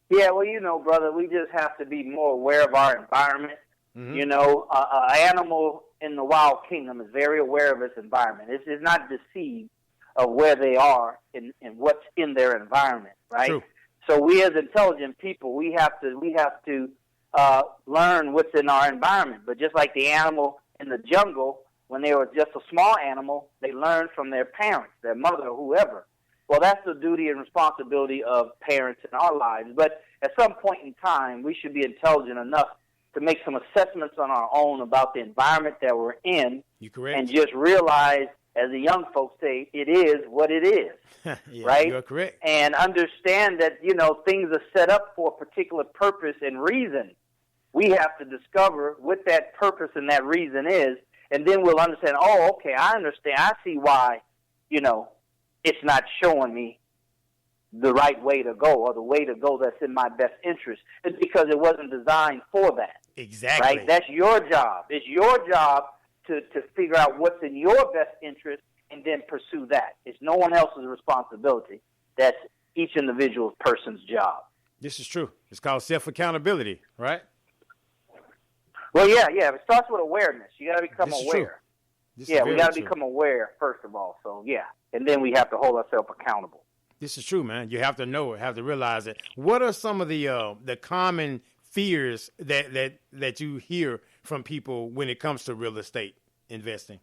Yeah, well, brother, we just have to be more aware of our environment. Mm-hmm. An animal in the wild kingdom is very aware of its environment. It's not deceived of where they are and what's in their environment, right? True. So we as intelligent people, we have to learn what's in our environment. But just like the animal in the jungle, when they were just a small animal, they learned from their parents, their mother, or whoever. Well, that's the duty and responsibility of parents in our lives. But at some point in time, we should be intelligent enough to make some assessments on our own about the environment that we're in. You correct. And just realize, as the young folks say, it is what it is. Yeah, right? You're correct. And understand that, things are set up for a particular purpose and reason. We have to discover what that purpose and that reason is, and then we'll understand, oh, okay, I understand. I see why, it's not showing me the right way to go or the way to go that's in my best interest. It's because it wasn't designed for that. Exactly. Right? That's your job. It's your job to figure out what's in your best interest and then pursue that. It's no one else's responsibility. That's each individual person's job. This is true. It's called self-accountability, right? Well, yeah. It starts with awareness. You got to become This is aware. true. We got to become aware, first of all. So, yeah. And then we have to hold ourselves accountable. This is true, man. You have to know it, have to realize it. What are some of the common fears that you hear from people when it comes to real estate investing?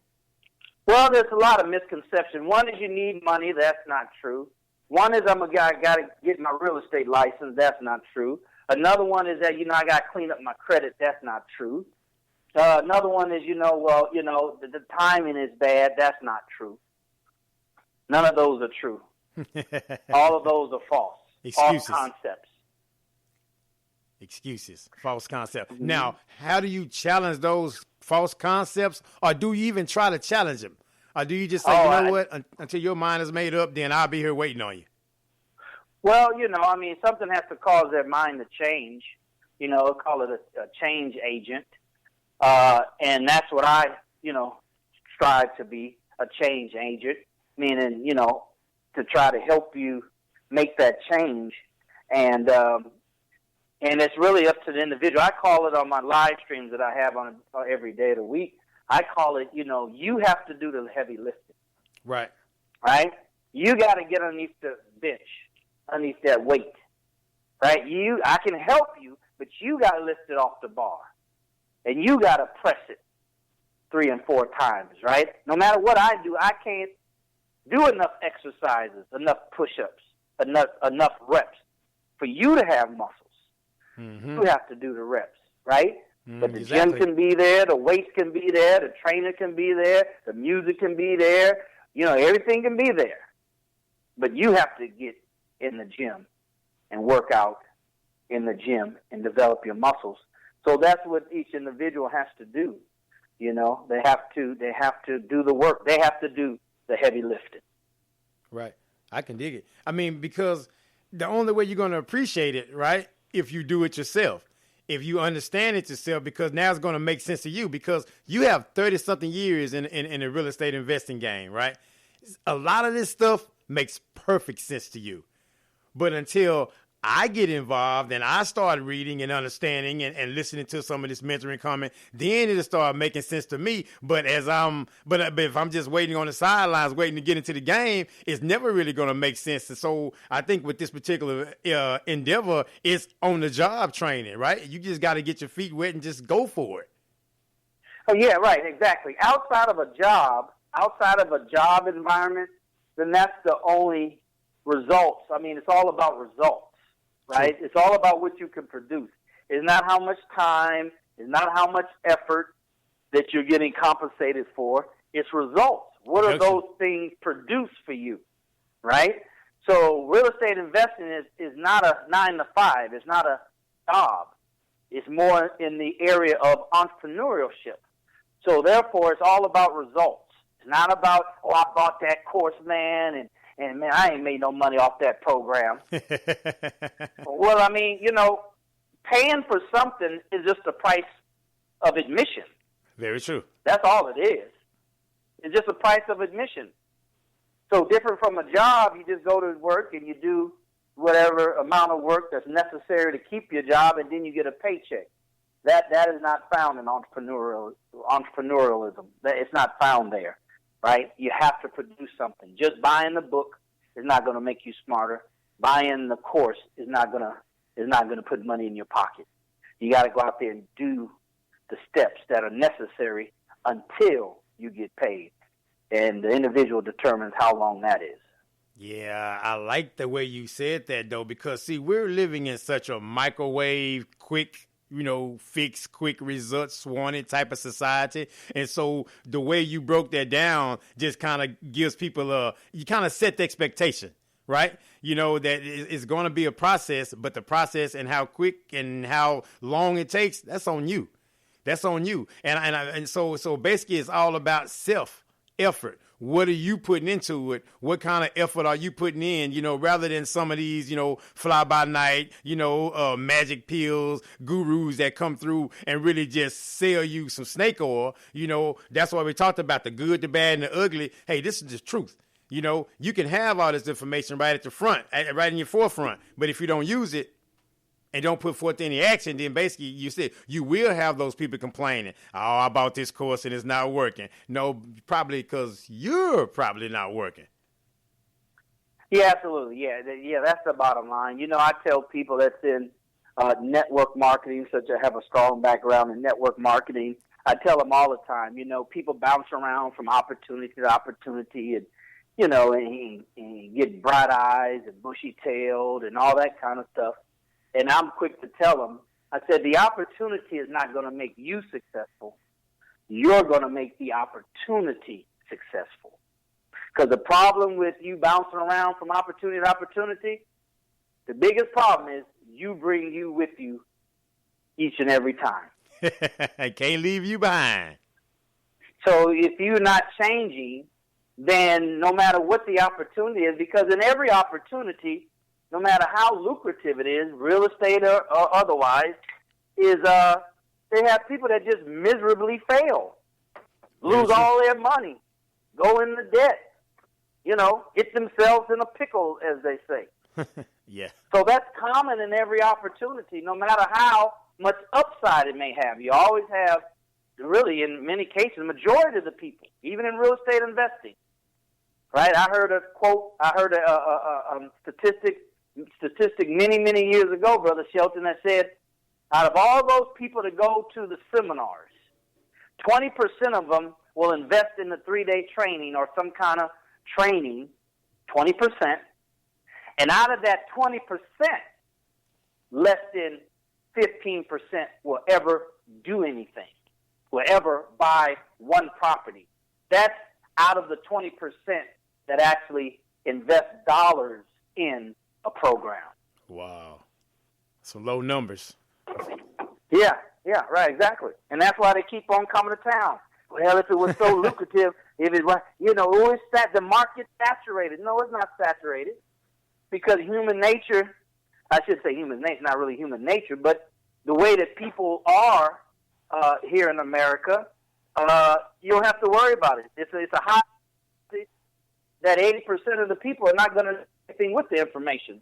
Well, there's a lot of misconception. One is you need money. That's not true. One is I got to get my real estate license. That's not true. Another one is that, I got to clean up my credit. That's not true. Another one is, the timing is bad. That's not true. None of those are true. All of those are false. Excuses. False concepts. Excuses. False concepts. Mm-hmm. Now, how do you challenge those false concepts, or do you even try to challenge them? Or do you just say, what, until your mind is made up, then I'll be here waiting on you? Well, something has to cause their mind to change. Call it a change agent. And that's what I, strive to be, a change agent, meaning, to try to help you make that change. And it's really up to the individual. I call it on my live streams that I have on every day of the week. I call it, you have to do the heavy lifting. Right. Right? You got to get underneath the bench, underneath that weight. Right? I can help you, but you got to lift it off the bar. And you got to press it 3 and 4 times, right? No matter what I do, I can't do enough exercises, enough push-ups, enough reps for you to have muscles. Mm-hmm. You have to do the reps, right? But the exactly. gym can be there, the weights can be there, the trainer can be there, the music can be there, everything can be there. But you have to get in the gym and work out in the gym and develop your muscles. So that's what each individual has to do. They have to do the work. They have to do the heavy lifting. Right. I can dig it. Because the only way you're going to appreciate it, right, if you do it yourself, if you understand it yourself, because now it's going to make sense to you, because you have 30-something years in the real estate investing game, right? A lot of this stuff makes perfect sense to you. But until I get involved and I start reading and understanding and listening to some of this mentoring comment, then it'll start making sense to me. But if I'm just waiting on the sidelines, waiting to get into the game, it's never really going to make sense. And so I think with this particular endeavor, it's on the job training, right? You just got to get your feet wet and just go for it. Oh yeah, right, exactly. Outside of a job environment, then that's the only results. It's all about results. Right? It's all about what you can produce. It's not how much time, it's not how much effort that you're getting compensated for. It's results. What are those things produce for you? Right? So real estate investing is not a 9 to 5. It's not a job. It's more in the area of entrepreneurship. So therefore, it's all about results. It's not about, I bought that course, man, and man, I ain't made no money off that program. Well, paying for something is just the price of admission. Very true. That's all it is. It's just the price of admission. So different from a job, you just go to work and you do whatever amount of work that's necessary to keep your job, and then you get a paycheck. That is not found in entrepreneurialism. It's not found there, right? You have to produce something. Just buying the book is not going to make you smarter. Buying the course is not going to put money in your pocket. You got to go out there and do the steps that are necessary until you get paid, and the individual determines how long that is. Yeah, I like the way you said that, though, because, see, we're living in such a microwave, quick, fix, quick results wanted type of society. And so the way you broke that down just kind of gives people you kind of set the expectation, right? That it's going to be a process, but the process and how quick and how long it takes, that's on you. That's on you. And so basically it's all about self effort. What are you putting into it? What kind of effort are you putting in, rather than some of these, fly by night, magic pills, gurus that come through and really just sell you some snake oil. That's why we talked about the good, the bad, and the ugly. Hey, this is the truth. You can have all this information right at the front, right in your forefront. But if you don't use it and don't put forth any action, then basically you said you will have those people complaining, oh, I bought this course and it's not working. No, probably because you're probably not working. Yeah, absolutely. Yeah, that's the bottom line. I tell people that's in network marketing, such as I have a strong background in network marketing. I tell them all the time, people bounce around from opportunity to opportunity and get bright eyes and bushy-tailed and all that kind of stuff. And I'm quick to tell them, I said, the opportunity is not going to make you successful. You're going to make the opportunity successful. Because the problem with you bouncing around from opportunity to opportunity, the biggest problem is you bring you with you each and every time. I can't leave you behind. So if you're not changing, then no matter what the opportunity is, because in every opportunity, no matter how lucrative it is, real estate or otherwise, they have people that just miserably fail, lose all their money, go into debt, get themselves in a pickle, as they say. Yeah. So that's common in every opportunity, no matter how much upside it may have. You always have, really, in many cases, majority of the people, even in real estate investing. Right? I heard a statistic many years ago, Brother Shelton, that said, out of all those people that go to the seminars, 20% of them will invest in the 3-day training or some kind of training, 20%. And out of that 20%, less than 15% will ever do anything, will ever buy one property. That's out of the 20% that actually invest dollars in a program. Wow. Some low numbers. Yeah, right, exactly. And that's why they keep on coming to town. Well, if it was so lucrative, if it was, the market's saturated. No, it's not saturated. Because human nature, I should say human nature, not really human nature, but the way that people are here in America, you don't have to worry about it. It's a high that 80% of the people are not going to do anything with the information.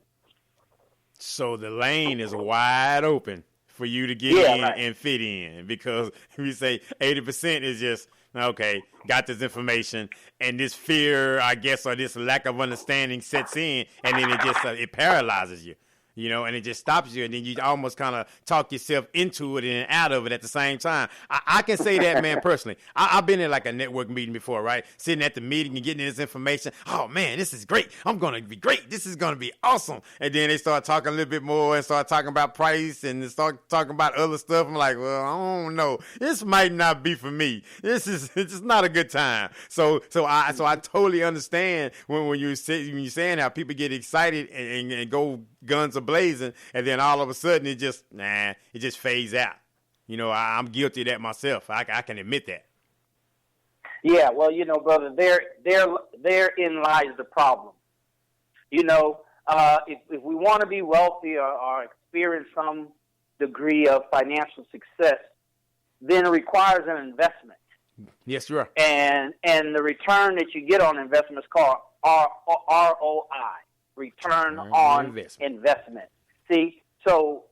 So the lane is wide open for you to get in and fit in, because we say 80% is just, okay, got this information, and this fear, I guess, or this lack of understanding sets in, and then it paralyzes you. And it just stops you, and then you almost kind of talk yourself into it and out of it at the same time. I can say that, man, personally. I've been in like a network meeting before, right? Sitting at the meeting and getting this information. Oh, man, this is great. I'm going to be great. This is going to be awesome. And then they start talking a little bit more and start talking about price and start talking about other stuff. I'm like, well, I don't know. This might not be for me. It's just not a good time. So I totally understand when you're saying how people get excited and go guns blazing, and then all of a sudden it just fades out. I'm guilty of that myself. I can admit that. Yeah, well, brother, therein lies the problem. If we want to be wealthy or experience some degree of financial success, then it requires an investment. Yes, sir. And the return that you get on investment is called ROI. return on investment. See, so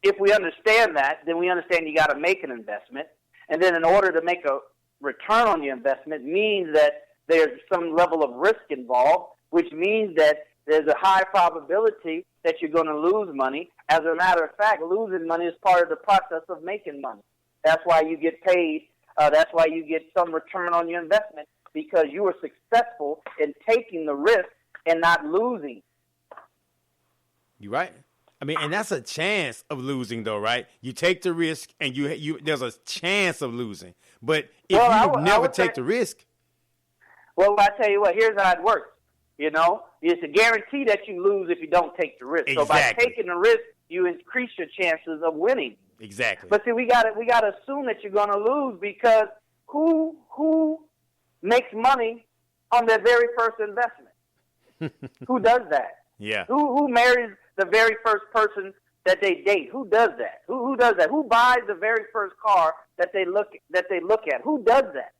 if we understand that, then we understand you got to make an investment. And then in order to make a return on your investment means that there's some level of risk involved, which means that there's a high probability that you're going to lose money. As a matter of fact, losing money is part of the process of making money. That's why you get paid. That's why you get some return on your investment, because you were successful in taking the risk and not losing. You're right. I mean, and that's a chance of losing, though, right? You take the risk, and you there's a chance of losing. But if you never take the risk. Well, I tell you what, here's how it works. You know, it's a guarantee that you lose if you don't take the risk. Exactly. So by taking the risk, you increase your chances of winning. Exactly. But see, we got to assume that you're going to lose, because who makes money on their very first investment? Who does that? Yeah. Who marries the very first person that they date? Who does that? Who does that? Who buys the very first car that they look at? Who does that?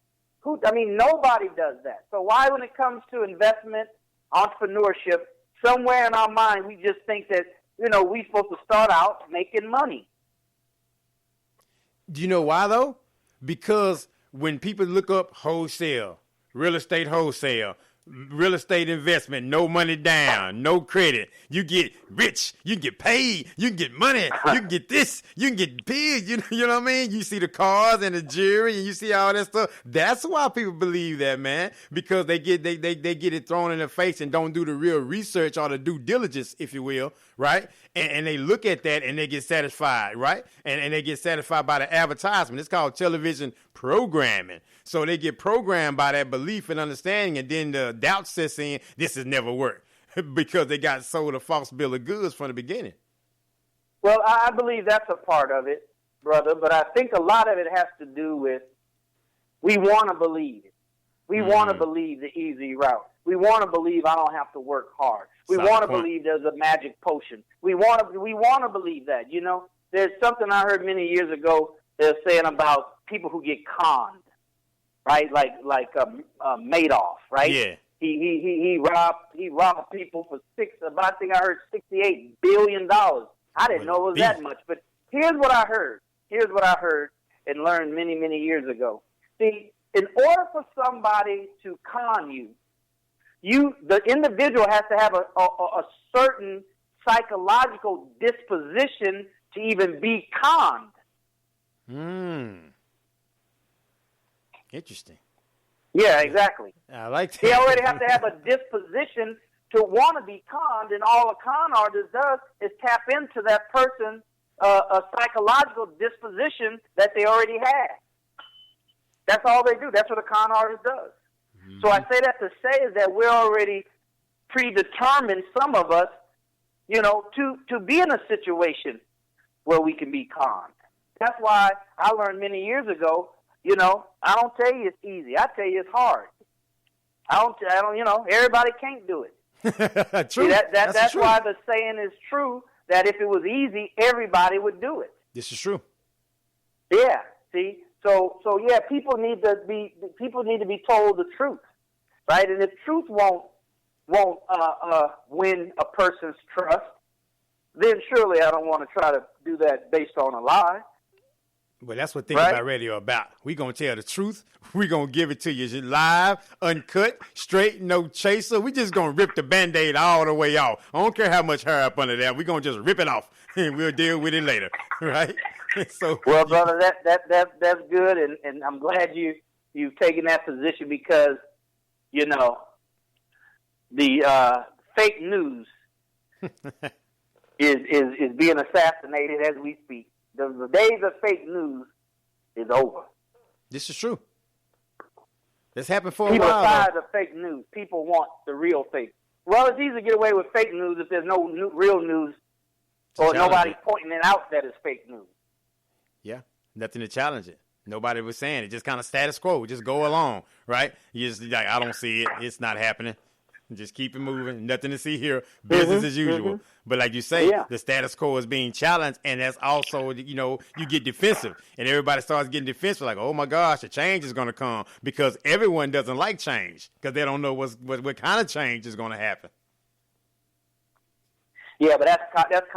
Nobody does that. So why, when it comes to investment, entrepreneurship, somewhere in our mind we just think that, we're supposed to start out making money. Do you know why, though? Because when people look up wholesale, real estate wholesale, real estate investment, no money down, no credit, you get rich, you can get paid, you can get money, you can get this, you can get big, you know what I mean? You see the cars and the jewelry and you see all that stuff. That's why people believe that, man, because they get it thrown in their face and don't do the real research or the due diligence, if you will, right? And they look at that and they get satisfied, right? And they get satisfied by the advertisement. It's called television programming. So they get programmed by that belief and understanding, and then the doubt sets in, this has never worked, because they got sold a false bill of goods from the beginning. Well, I believe that's a part of it, brother, but I think a lot of it has to do with, we want to believe it. We want to believe the easy route. We want to believe I don't have to work hard. We want to believe there's a magic potion. We want to believe that. There's something I heard many years ago. They're saying about people who get conned, right? Like Madoff, right? Yeah. He robbed people for I think I heard $68 billion. I didn't know it was that much, but here's what I heard. And learned many, many years ago. See, in order for somebody to con you, the individual has to have a certain psychological disposition to even be conned. Interesting. Yeah, exactly. I like that. They already have to have a disposition to want to be conned, and all a con artist does is tap into that person's a psychological disposition that they already had. That's all they do. That's what a con artist does. Mm-hmm. So I say that to say is that we're already predetermined, some of us, to be in a situation where we can be conned. That's why I learned many years ago, I don't tell you it's easy. I tell you it's hard. I don't, everybody can't do it. True. See, that's why the saying is true, that if it was easy, everybody would do it. This is true. Yeah. See? So yeah, people need to be told the truth, right? And if truth won't win a person's trust, then surely I don't want to try to do that based on a lie. Well, that's what Think About Radio about. We're going to tell the truth. We're going to give it to you live, uncut, straight, no chaser. We just going to rip the Band-Aid all the way off. I don't care how much hair up under there. We're going to just rip it off, and we'll deal with it later, right? So, well, brother, that's good, and I'm glad you've taken that position, because, the fake news is being assassinated as we speak. The days of fake news is over. This is true. This happened for People a while. People are tired of fake news. People want the real fake. Well, it's easy to get away with fake news if there's no real news, or nobody pointing it out that it's fake news. Yeah, nothing to challenge it. Nobody was saying it. Just kind of status quo. Just go along, right? You just like, I don't see it. It's not happening. Just keep it moving. Nothing to see here. Business as usual. Mm-hmm. But like you say, the status quo is being challenged, and that's also, you get defensive, and everybody starts getting defensive, like, oh my gosh, a change is going to come, because everyone doesn't like change, because they don't know what kind of change is going to happen. Yeah, but that's